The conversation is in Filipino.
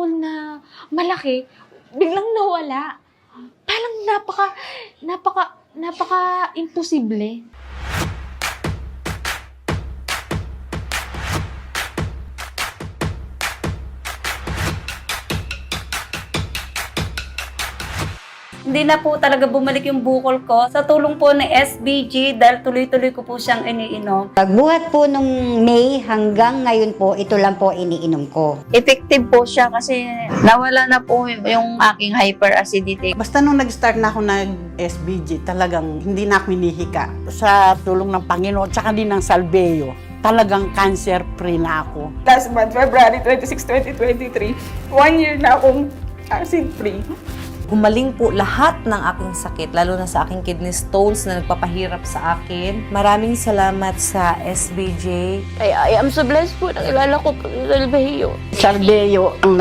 bukol na malaki, biglang nawala. Parang napaka-imposible. Hindi na po talaga bumalik yung bukol ko sa tulong po ng SBG dahil tuloy-tuloy ko po siyang iniinom. Pagbuhat po nung May hanggang ngayon po, ito lang po iniinom ko. Effective po siya kasi nawala na po yung aking hyperacidity. Basta nung nag-start na ako nag-SBG, talagang hindi na ako hinihika. Sa tulong ng Panginoon, tsaka din ng Salveyo, talagang cancer-free na ako. Last month, February 26, 2023, 1 year na akong acid-free. Gumaling po lahat ng aking sakit, lalo na sa aking kidney stones na nagpapahirap sa akin. Maraming salamat sa SBJ. I am so blessed po. Nakilala ko po si Salveyo. Salveyo ang